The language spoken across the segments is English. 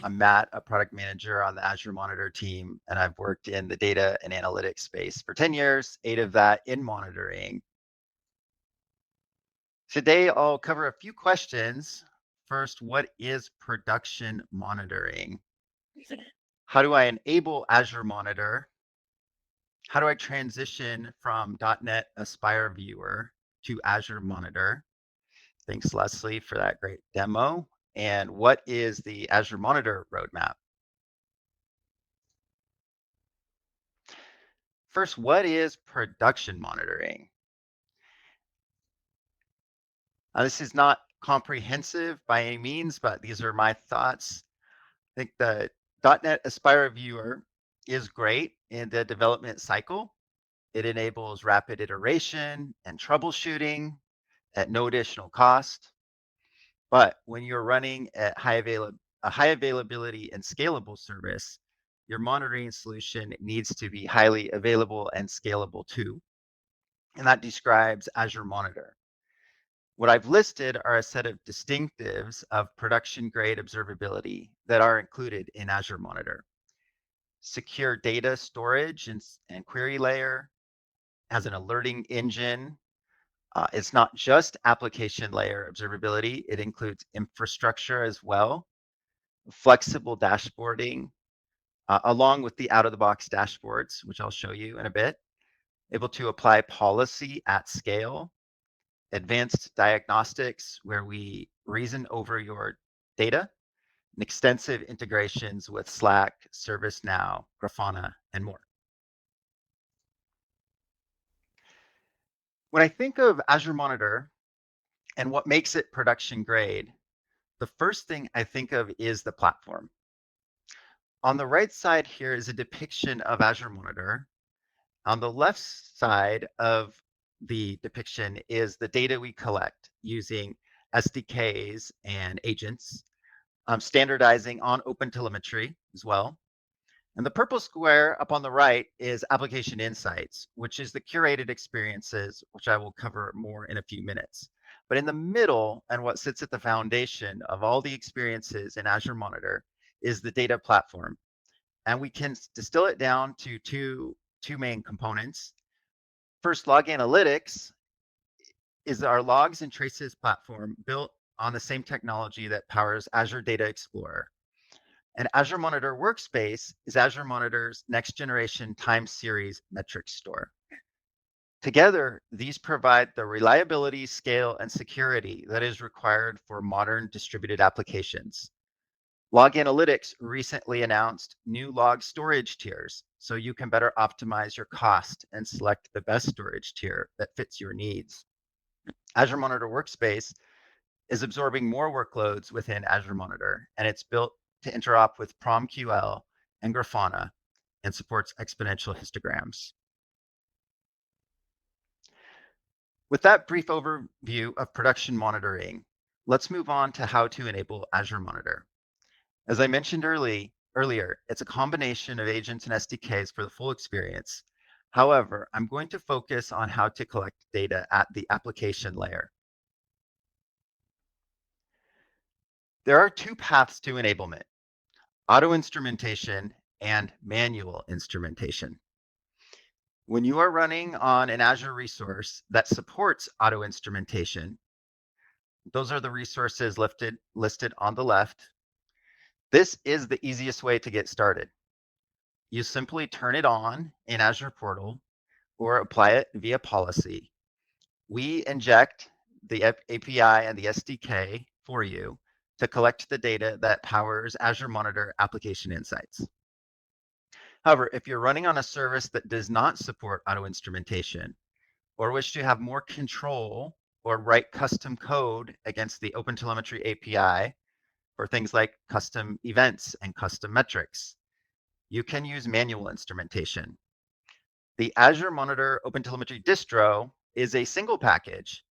I'm Matt, a product manager on the Azure Monitor team, and I've worked in the data and analytics space for 10 years, 8 of that in monitoring. Today, I'll cover a few questions. First, what is production monitoring? How do I enable Azure Monitor? How do I transition from dotnetaspire viewer to Azure Monitor? Thanks, Leslie, for that great demo. And what is the Azure Monitor roadmap? First, what is production monitoring? This is not comprehensive by any means, but these are my thoughts. I think the .NET Aspire Viewer is great in the development cycle. It enables rapid iteration and troubleshooting at no additional cost. But when you're running at a high availability and scalable service, your monitoring solution needs to be highly available and scalable too. And that describes Azure Monitor. What I've listed are a set of distinctives of production-grade observability that are included in Azure Monitor. Secure data storage and query layer, has an alerting engine. It's not just application layer observability, it includes infrastructure as well, flexible dashboarding, along with the out-of-the-box dashboards, which I'll show you in a bit, able to apply policy at scale, advanced diagnostics where we reason over your data, and extensive integrations with Slack, ServiceNow, Grafana, and more. When I think of Azure Monitor and what makes it production grade, the first thing I think of is the platform. On the right side here is a depiction of Azure Monitor. On the left side of the depiction is the data we collect using SDKs and agents, standardizing on OpenTelemetry as well. And the purple square up on the right is Application Insights, which is the curated experiences, which I will cover more in a few minutes. But in the middle, and what sits at the foundation of all the experiences in Azure Monitor, is the data platform. And we can distill it down to two main components. First, Log Analytics is our logs and traces platform built on the same technology that powers Azure Data Explorer. And Azure Monitor Workspace is Azure Monitor's next generation time series metrics store. Together, these provide the reliability, scale, and security that is required for modern distributed applications. Log Analytics recently announced new log storage tiers, so you can better optimize your cost and select the best storage tier that fits your needs. Azure Monitor Workspace is absorbing more workloads within Azure Monitor, and it's built to interop with PromQL and Grafana and supports exponential histograms. With that brief overview of production monitoring, let's move on to how to enable Azure Monitor. As I mentioned earlier, it's a combination of agents and SDKs for the full experience. However, I'm going to focus on how to collect data at the application layer. There are two paths to enablement: auto instrumentation and manual instrumentation. When you are running on an Azure resource that supports auto instrumentation, those are the resources listed on the left. This is the easiest way to get started. You simply turn it on in Azure Portal or apply it via policy. We inject the API and the SDK for you to collect the data that powers Azure Monitor Application Insights. However, if you're running on a service that does not support auto instrumentation or wish to have more control or write custom code against the OpenTelemetry API for things like custom events and custom metrics, you can use manual instrumentation. The Azure Monitor OpenTelemetry distro is a single package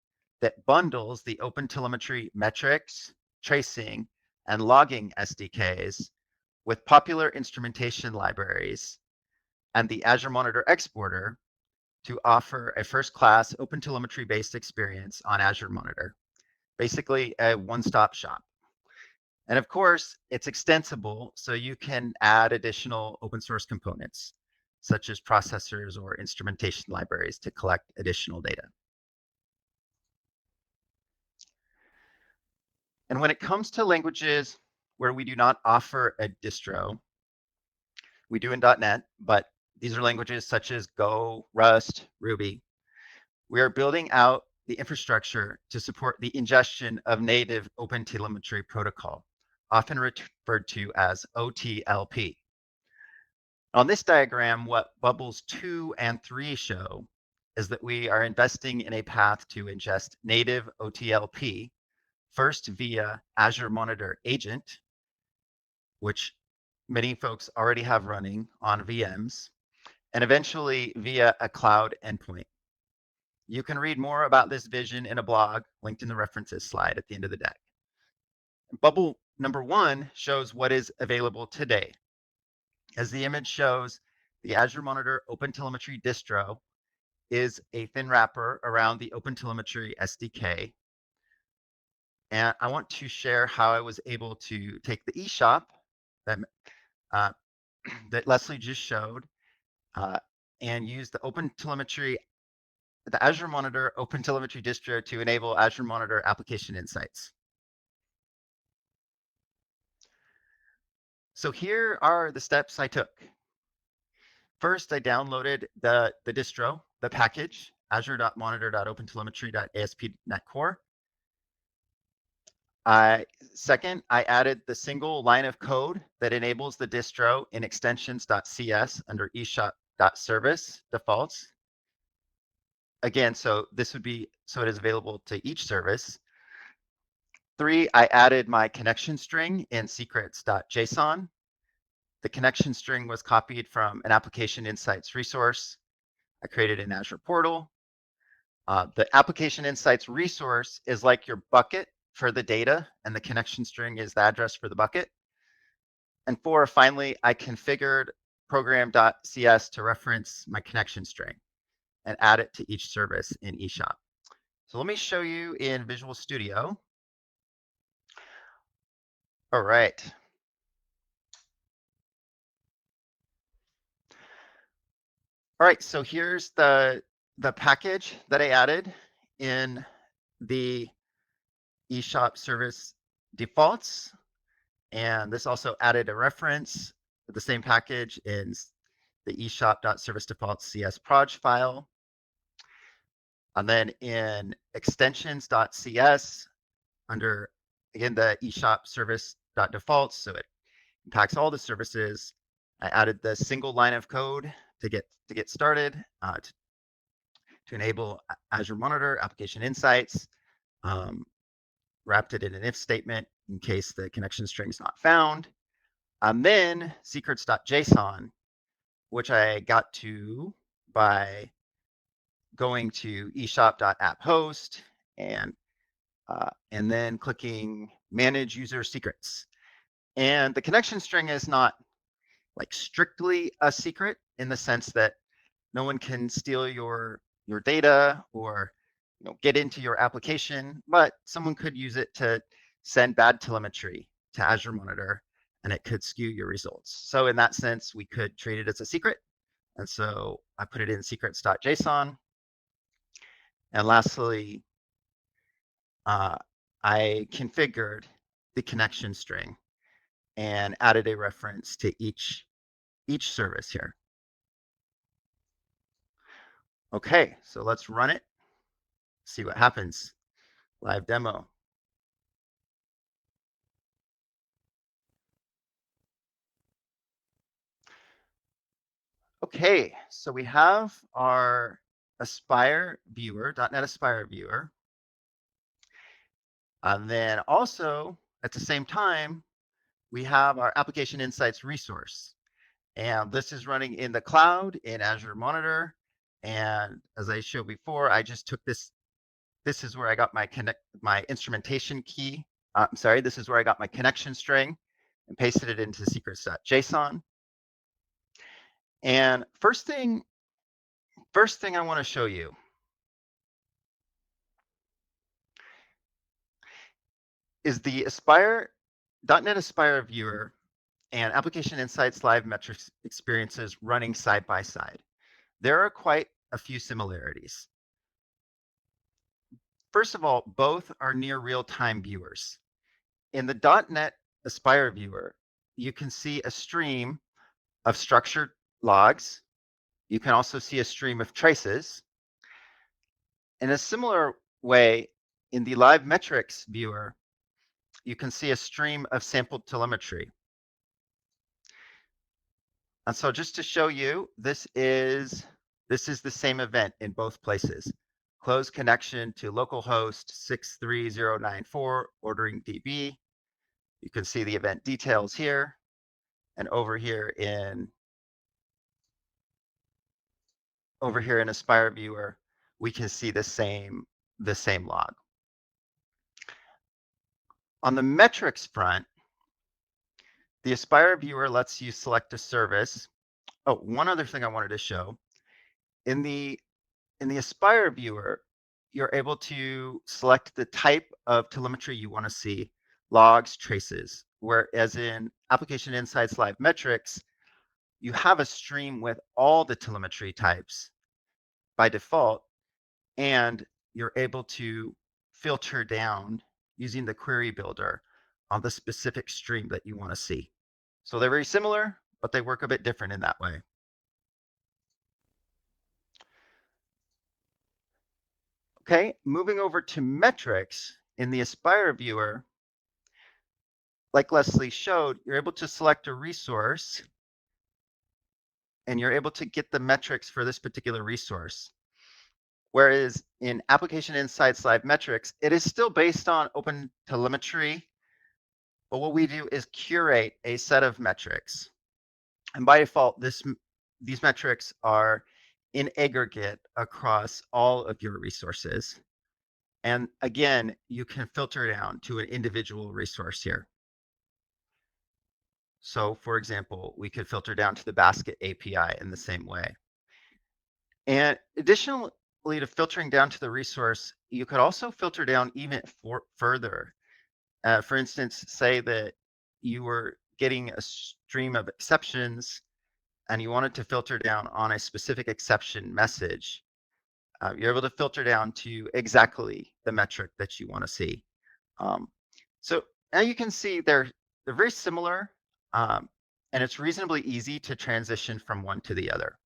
that bundles the OpenTelemetry metrics, tracing, and logging SDKs with popular instrumentation libraries and the Azure Monitor exporter to offer a first-class OpenTelemetry-based experience on Azure Monitor, basically a one-stop shop. And of course, it's extensible, so you can add additional open source components, such as processors or instrumentation libraries to collect additional data. And when it comes to languages where we do not offer a distro, we do in .NET, but these are languages such as Go, Rust, Ruby. We are building out the infrastructure to support the ingestion of native OpenTelemetry protocol, often referred to as OTLP. On this diagram, what bubbles 2 and 3 show is that we are investing in a path to ingest native OTLP, first via Azure Monitor Agent, which many folks already have running on VMs, and eventually via a cloud endpoint. You can read more about this vision in a blog linked in the references slide at the end of the deck. Bubble number 1 shows what is available today. As the image shows, the Azure Monitor OpenTelemetry distro is a thin wrapper around the OpenTelemetry SDK. And I want to share how I was able to take the eShop that, that Leslie just showed and use the Azure Monitor OpenTelemetry distro to enable Azure Monitor Application Insights. So here are the steps I took. First, I downloaded the distro, the package, azure.monitor.opentelemetry.asp.NET Core. Second, I added the single line of code that enables the distro in extensions.cs under eShop.service defaults. Again, so this would be, so it is available to each service. 3, I added my connection string in secrets.json. The connection string was copied from an Application Insights resource I created in Azure Portal. The Application Insights resource is like your bucket for the data, and the connection string is the address for the bucket. And 4, finally, I configured program.cs to reference my connection string and add it to each service in eShop. So let me show you in Visual Studio. All right. All right, so here's the package that I added in the eShop service defaults. And this also added a reference of the same package in the eShop.serviceDefaults.cs proj file. And then in extensions.cs under, again, the eShop service.defaults, so it impacts all the services. I added the single line of code to get started to enable Azure Monitor Application Insights. Wrapped it in an if statement in case the connection string is not found. And then secrets.json, which I got to by going to eShop.apphost and then clicking manage user secrets. And the connection string is not like strictly a secret in the sense that no one can steal your data or get into your application, but someone could use it to send bad telemetry to Azure Monitor and it could skew your results. So in that sense, we could treat it as a secret. And so I put it in secrets.json. And lastly, I configured the connection string and added a reference to each service here. Okay, so let's run it, see what happens. Live demo. Okay, so we have our Aspire viewer, .NET Aspire viewer. And then also at the same time, we have our Application Insights resource. And this is running in the cloud in Azure Monitor. And as I showed before, I just took this. This is where I got my instrumentation key. I'm sorry, this is where I got my connection string and pasted it into secrets.json. And first thing I want to show you is the Aspire dotnetaspire viewer and Application Insights Live Metrics experiences running side by side. There are quite a few similarities. First of all, both are near real-time viewers. In the .NET Aspire viewer, you can see a stream of structured logs. You can also see a stream of traces. In a similar way, in the Live Metrics viewer, you can see a stream of sampled telemetry. And so just to show you, this is the same event in both places. Close connection to localhost 63094 ordering DB. You can see the event details here, and over here in Aspire viewer, we can see the same log. On the metrics front, the Aspire viewer lets you select a service. Oh, one other thing I wanted to show. In the Aspire viewer, you're able to select the type of telemetry you want to see, logs, traces, whereas in Application Insights Live Metrics, you have a stream with all the telemetry types by default, and you're able to filter down using the query builder on the specific stream that you want to see. So they're very similar, but they work a bit different in that way. Okay, moving over to metrics in the Aspire viewer, like Leslie showed, you're able to select a resource and you're able to get the metrics for this particular resource. Whereas in Application Insights Live Metrics, it is still based on open telemetry, but what we do is curate a set of metrics. And by default, these metrics are in aggregate across all of your resources. And again, you can filter down to an individual resource here. So for example, we could filter down to the basket API in the same way. And additionally to filtering down to the resource, you could also filter down even further. For instance, say that you were getting a stream of exceptions and you wanted to filter down on a specific exception message. You're able to filter down to exactly the metric that you want to see. So now you can see they're very similar, and it's reasonably easy to transition from one to the other.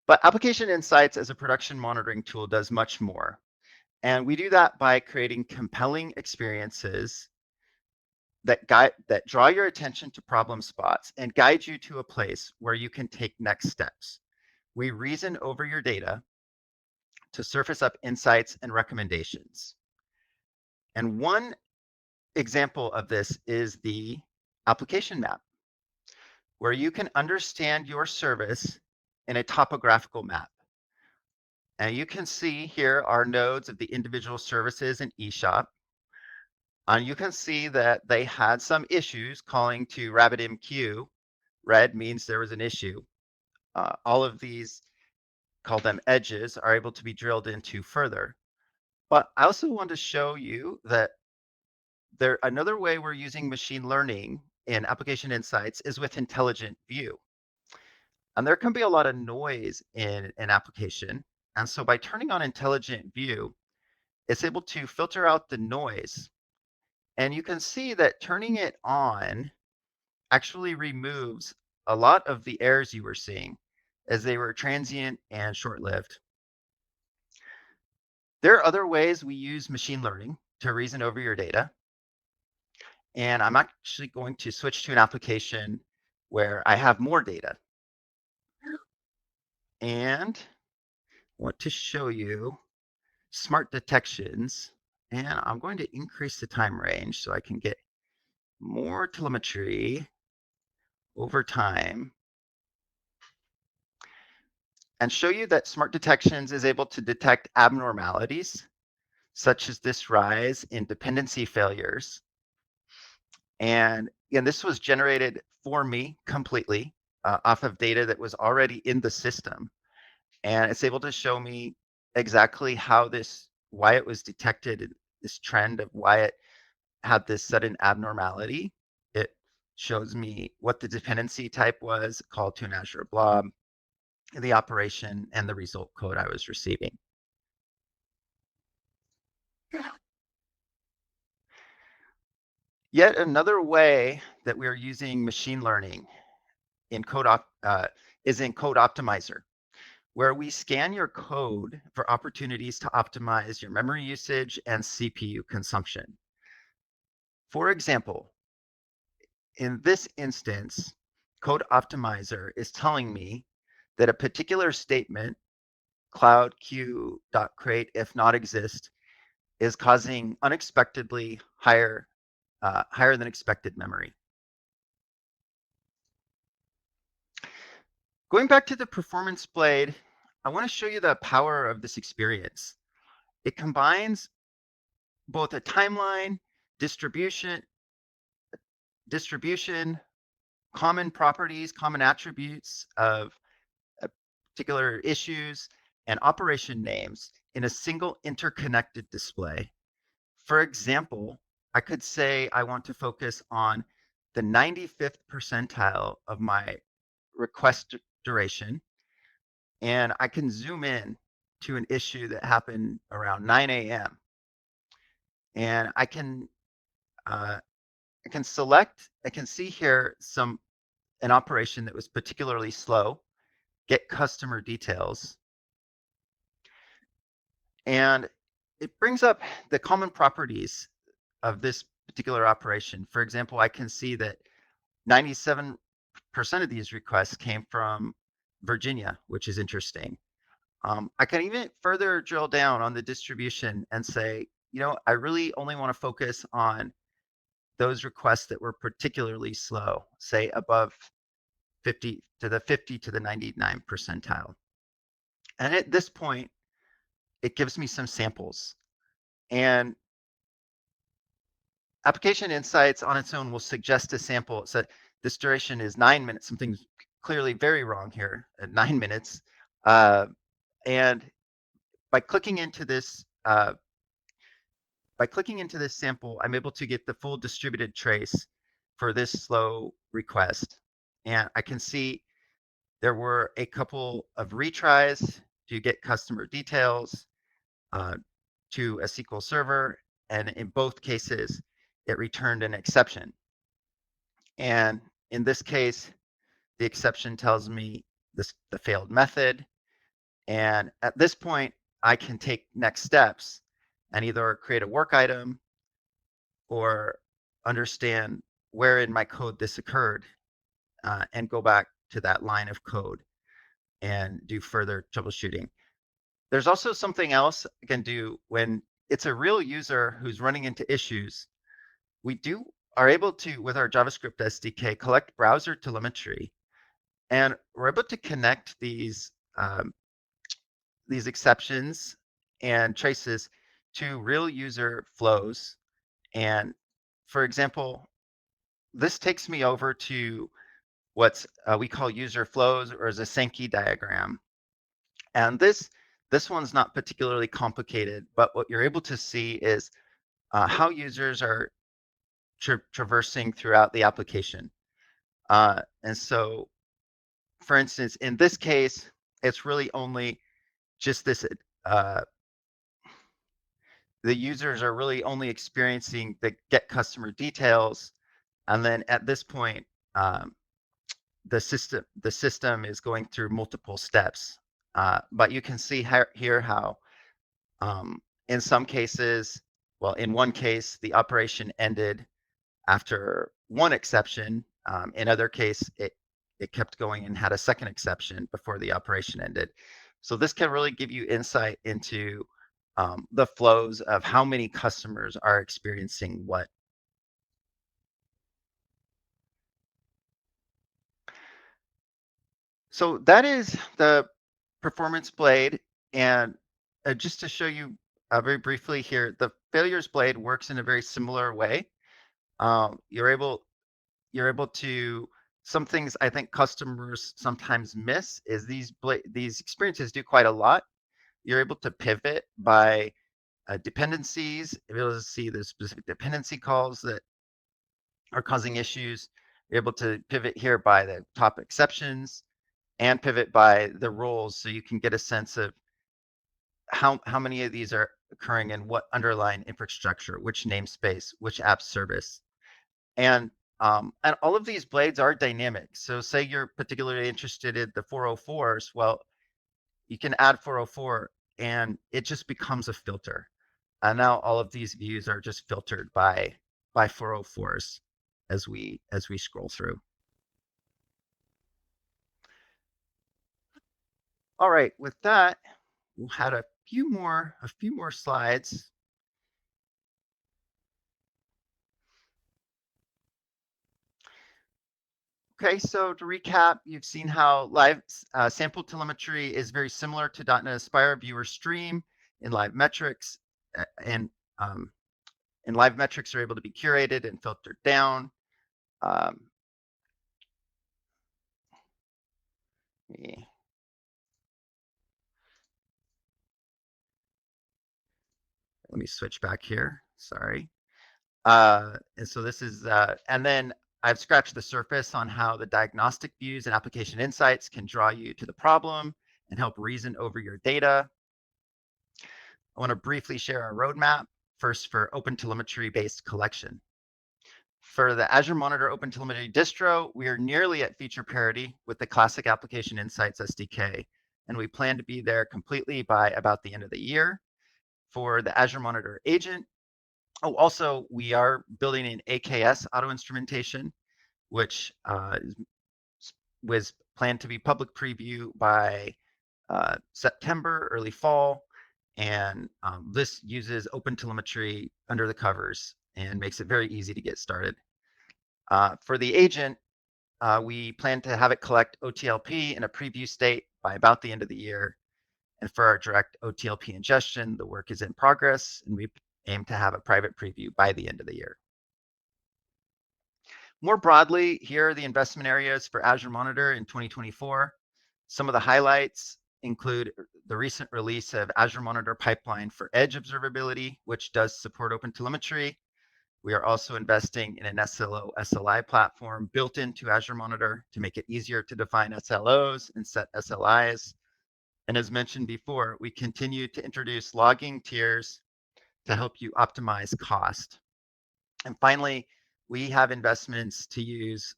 But Application Insights as a production monitoring tool does much more. And we do that by creating compelling experiences that draw your attention to problem spots and guide you to a place where you can take next steps. We reason over your data to surface up insights and recommendations. And one example of this is the application map, where you can understand your service in a topographical map. And you can see here are nodes of the individual services in eShop. And you can see that they had some issues calling to RabbitMQ. Red means there was an issue. All of these, call them edges, are able to be drilled into further. But I also want to show you that another way we're using machine learning in Application Insights is with intelligent view. And there can be a lot of noise in an application. And so by turning on intelligent view, it's able to filter out the noise. And you can see that turning it on actually removes a lot of the errors you were seeing, as they were transient and short-lived. There are other ways we use machine learning to reason over your data. And I'm actually going to switch to an application where I have more data. And I want to show you smart detections. And I'm going to increase the time range so I can get more telemetry over time and show you that smart detections is able to detect abnormalities, such as this rise in dependency failures. And again, this was generated for me completely off of data that was already in the system. And it's able to show me exactly why it was detected this trend of why it had this sudden abnormality. It shows me what the dependency type was, called to an Azure blob, the operation, and the result code I was receiving. Yet another way that we're using machine learning in is in Code Optimizer, where we scan your code for opportunities to optimize your memory usage and CPU consumption. For example, in this instance, Code Optimizer is telling me that a particular statement, cloud queue.create if not exist, is causing unexpectedly higher than expected memory. Going back to the performance blade, I want to show you the power of this experience. It combines both a timeline, distribution, common properties, common attributes of particular issues, and operation names in a single interconnected display. For example, I could say I want to focus on the 95th percentile of my request duration, and I can zoom in to an issue that happened around 9 a.m. And I can see here an operation that was particularly slow, get customer details, and it brings up the common properties of this particular operation. For example, I can see that 97% of these requests came from Virginia, which is interesting. I can even further drill down on the distribution and say, I really only want to focus on those requests that were particularly slow, say above 50 to the 99 percentile. And at this point, it gives me some samples. And Application Insights on its own will suggest a sample. So this duration is 9 minutes. Something's clearly very wrong here at 9 minutes. And by clicking into this sample, I'm able to get the full distributed trace for this slow request. And I can see there were a couple of retries to get customer details to a SQL server, and in both cases, it returned an exception. And in this case, the exception tells me the failed method. And at this point, I can take next steps and either create a work item or understand where in my code this occurred and go back to that line of code and do further troubleshooting. There's also something else I can do when it's a real user who's running into issues. We are able to, with our JavaScript SDK, collect browser telemetry, and we're able to connect these exceptions and traces to real user flows. And for example, this takes me over to what we call user flows, or as a Sankey diagram. And this one's not particularly complicated, but what you're able to see is how users are traversing throughout the application. And so, for instance, in this case, it's really only just this, the users are really only experiencing the get customer details. And then at this point, the system is going through multiple steps. But you can see here how in some cases, well, in one case, the operation ended after one exception. In other case, it kept going and had a second exception before the operation ended. So this can really give you insight into the flows of how many customers are experiencing what. So that is the performance blade. And just to show you very briefly here, the failures blade works in a very similar way. You're able to, some things I think customers sometimes miss is these experiences do quite a lot. You're able to pivot by dependencies, be able to see the specific dependency calls that are causing issues. You're able to pivot here by the top exceptions and pivot by the roles, so you can get a sense of how many of these are occurring in what underlying infrastructure, which namespace, which app service. And all of these blades are dynamic. So say you're particularly interested in the 404s, well, you can add 404 and it just becomes a filter. And now all of these views are just filtered by 404s as we scroll through. All right, with that, we'll have a few more slides. Okay, so to recap, you've seen how live sample telemetry is very similar to dotnetaspire viewer stream in live metrics, and live metrics are able to be curated and filtered down. Let me switch back here. Sorry. And so this is, and then I've scratched the surface on how the diagnostic views and application insights can draw you to the problem and help reason over your data. I want to briefly share our roadmap, first for OpenTelemetry-based collection. For the Azure Monitor OpenTelemetry distro, we are nearly at feature parity with the classic Application Insights SDK, and we plan to be there completely by about the end of the year. For the Azure Monitor agent, also, we are building an AKS auto instrumentation, which was planned to be public preview by September, early fall. And this uses OpenTelemetry under the covers and makes it very easy to get started. For the agent, we plan to have it collect OTLP in a preview state by about the end of the year. And for our direct OTLP ingestion, the work is in progress, and we aim to have a private preview by the end of the year. More broadly, here are the investment areas for Azure Monitor in 2024. Some of the highlights include the recent release of Azure Monitor Pipeline for Edge Observability, which does support OpenTelemetry. We are also investing in an SLO SLI platform built into Azure Monitor to make it easier to define SLOs and set SLIs. And as mentioned before, we continue to introduce logging tiers to help you optimize cost. And finally, we have investments to use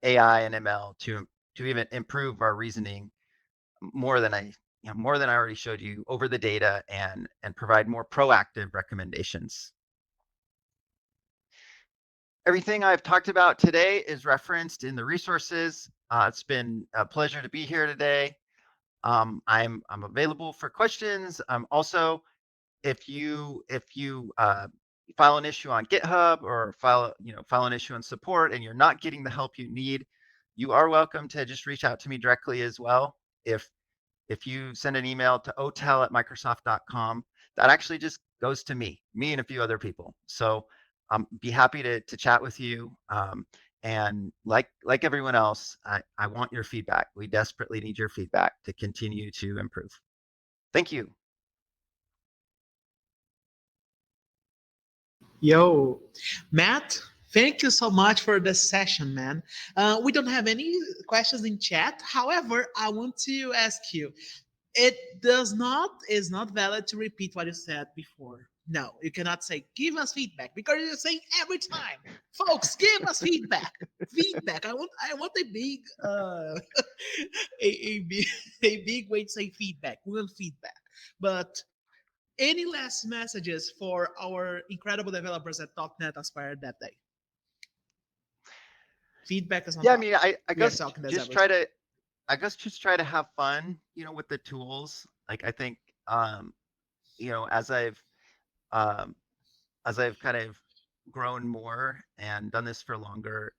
AI and ML to even improve our reasoning more than I already showed you over the data and provide more proactive recommendations. Everything I've talked about today is referenced in the resources. It's been a pleasure to be here today. I'm available for questions. Also, if you file an issue on GitHub or file an issue on support and you're not getting the help you need, you are welcome to just reach out to me directly as well. If you send an email to otel@microsoft.com, that actually just goes to me and a few other people. So be happy to chat with you. And like everyone else, I want your feedback. We desperately need your feedback to continue to improve. Thank you. Yo, Matt, thank you so much for this session, man. We don't have any questions in chat. However, I want to ask you, it is not valid to repeat what you said before. No, you cannot say give us feedback because you're saying every time, folks, give us feedback. Feedback. I want a big a big a big way to say feedback. We want feedback. But any last messages for our incredible developers at .NET Aspire that day? Feedback is on Yeah, I top. mean, I We are guess talking this just every try time. to have fun, with the tools. Like I think, you know, as I've um, kind of grown more and done this for longer,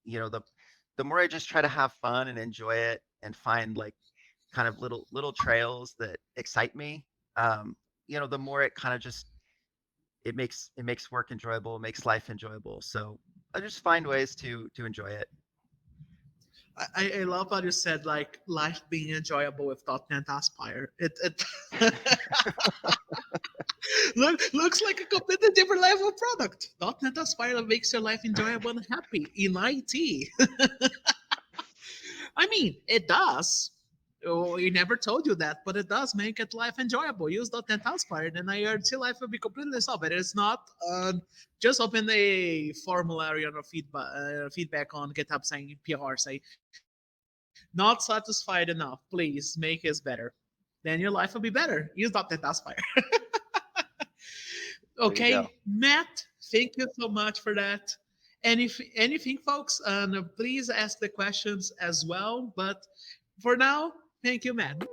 the more I just try to have fun and enjoy it and find like kind of little trails that excite me, the more it kind of just it makes work enjoyable, makes life enjoyable. So I just find ways to enjoy it. I love how you said like life being enjoyable with .NET Aspire. It looks like a completely different level of product. .NET Aspire that makes your life enjoyable and happy in IT. I mean, it does. Oh, he never told you that, but it does make it life enjoyable. Use .NET Aspire, and I guarantee life will be completely solved. It's not just open a formulary on a feedback on GitHub saying PR say not satisfied enough. Please make it better. Then your life will be better. Use .NET Aspire. There you Okay, go. Matt, thank you so much for that. And if anything, folks, please ask the questions as well. But for now, thank you, Matt.